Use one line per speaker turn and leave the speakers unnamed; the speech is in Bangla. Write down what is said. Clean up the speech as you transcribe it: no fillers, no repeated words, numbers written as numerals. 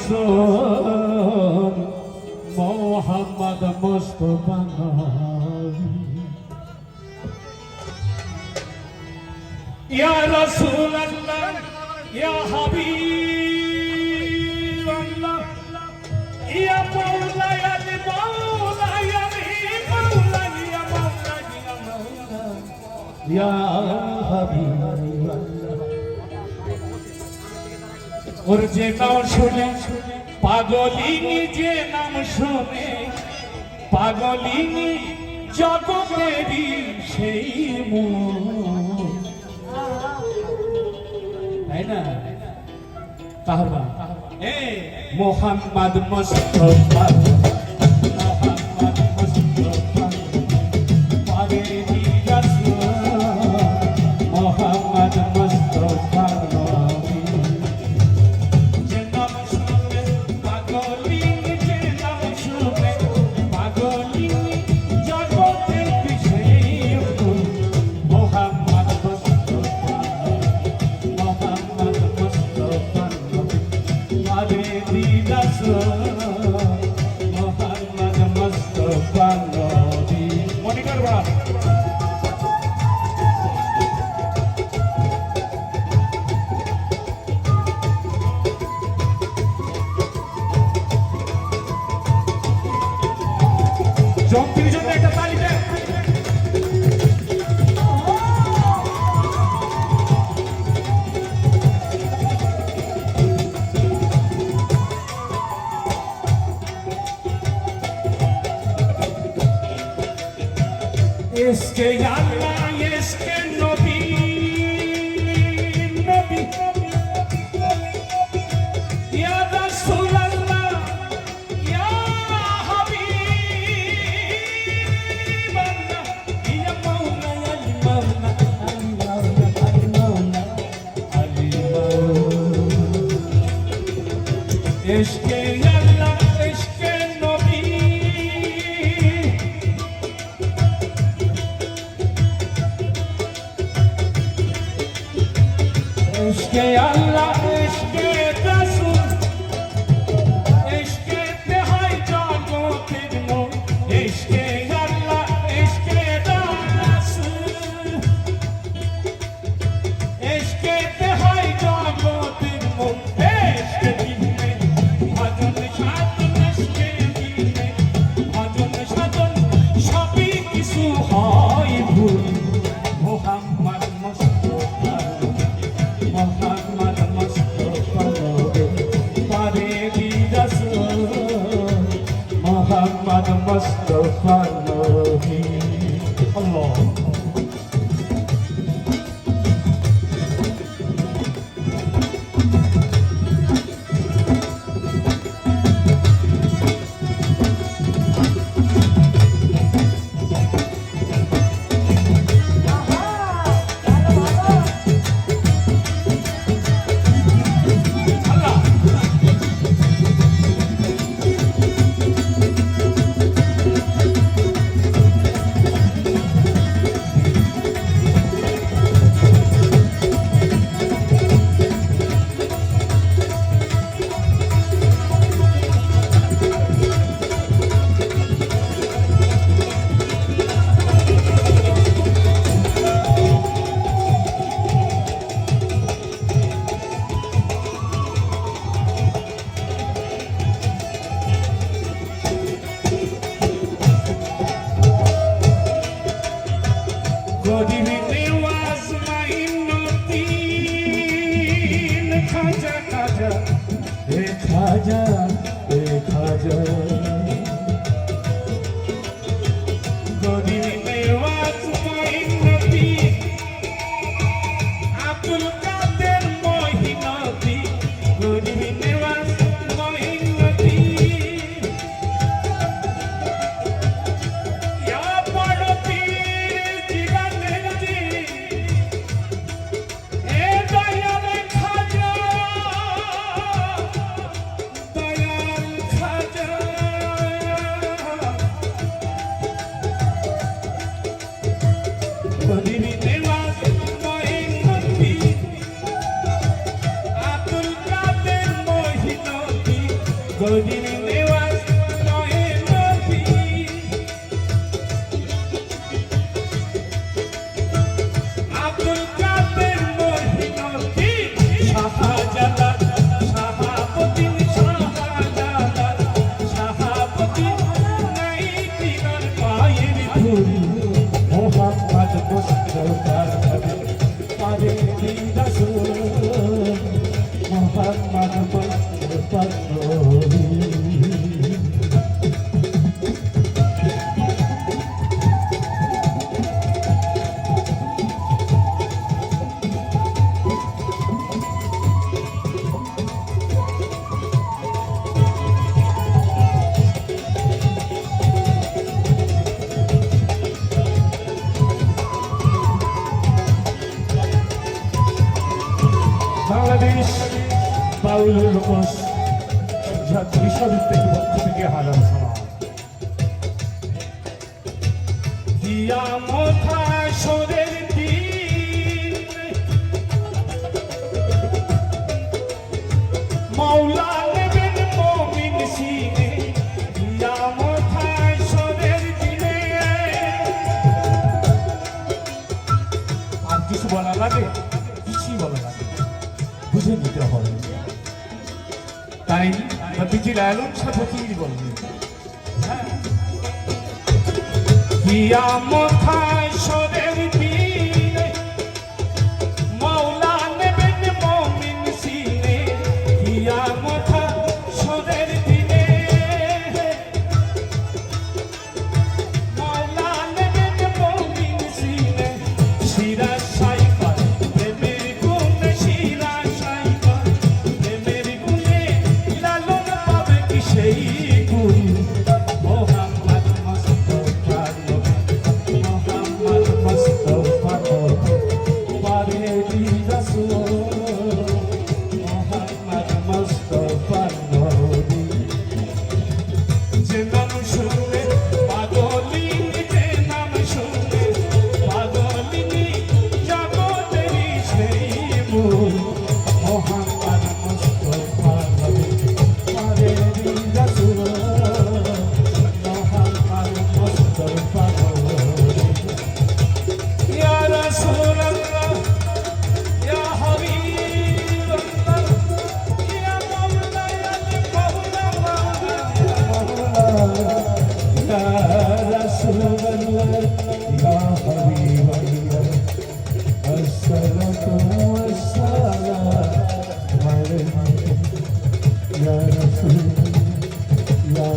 রাসূল মোহাম্মদ মুস্তাফা ইয়া রাসূলুল্লাহ ইয়া হাবিবাল্লাহ ইয়া মাওলা ইয়া মাওলা ইয়া মাওলা ইয়া মাওলা ইয়া হাবিবাল্লাহ ওর যে নাম শুনে পাগলিনী যে নাম শুনে পাগলিনী জগতেরই সেই মন তাই না কাহবা এ মোহাম্মদ মুস্তাফা মোহাম্মদ মুস্তাফা পাগলি রাসূল মোহাম্মদ মুস্তাফা জম্পির জন্য একটা তালি দেন ইসকে আল্লাহ ইসকে নবী নবী ইয়া রাসূলুল্লাহ ইয়া হাবিবাল্লাহ ইয়া মাওলা ইয়া মাওলা আলি মাওলা আলি মাওলা ইসকে আল্লাহ ইসকে নবী ইশকে আল্লাহ ইশকে রাসূল ইশকে তে হয় জগতের মন ইশকে আল্লাহ ইশকে রাসূল ইশকে তে হয় জগতের মন ইশকে দিনে ভজন সাধন ইশকে দিনে ভজন সাধন সবই কিছু হয় ভুল মোহাম্মদ মুস্তাফা মোহাম্মদ মুস্তাফা পাগলি রাসূল মোহাম্মদ মুস্তাফা নবী আল্লাহ গরিবী নেওয়াজ মাইনুদ্দিন খাজা খাজা এ খাজা এ খাজা গরিবী নেওয়াজ মাইনুদ্দিন আব্দুল কাদের মহিনুদ্দিন গরিবী নেওয়াজ মাইনুদ্দিন ইয়া বড় দয়াল খাজা গরিব নেওয়াজ নয় নবী আব্দুল কাদের মহিনতি শাহজালাল শাহাবুদ্দিন শাহজালাল শাহাবুদ্দিন নাই দিনার পায়ের ধুলি মোহাম্মদ মুস্তাফা পারে দিন রাসূল মোহাম্মদ মুস্তাফা বাংলাদেশ বাউল লোকস বিশ্ববিদ্যালয়ের পক্ষ থেকে হাজার সমাজ কিয়ামত হাসরের দিন মাওলা নেবেন মুমিন সিনে কিয়ামত হাসরের দিনে আর কিছু বলা লাগে কিছুই বলা লাগে বুঝে নিতে হবে তাই নবীজির আলম সাথী বললেন কিয়ামত হাসরের দিনে মাওলা নেবেন মুমিন সিনে কিয়ামত হাসরের দিনে মাওলা নেবেন মুমিন সিনে শিরা সাইফা প্রেমের গুণে শিরা সাইফা প্রেমের গুণে লালন পাবে কি সেই গুণ মোহাম্মদ মুস্তাফা মোহাম্মদ মুস্তাফা পারে দিন রাসূল মোহাম্মদ মুস্তাফা নবী যে নাম শুনলে পাগলিনী যে নাম শুনলে পাগলিনী জগতেরই সেই মূল মোহাম্মদ মুস্তাফা নবী পারে দিন রাসূল মোহাম্মদ মুস্তাফা নবী ইয়া রাসূলুল্লাহ ইয়া হাবিবাল্লাহ ইয়া মাওলা ইয়া রাসূলুল্লাহ ইয়া হাবিবাল্লাহ আসসালাতু ওয়াসসালামু আলাইকা ইয়া রাসূল ইয়া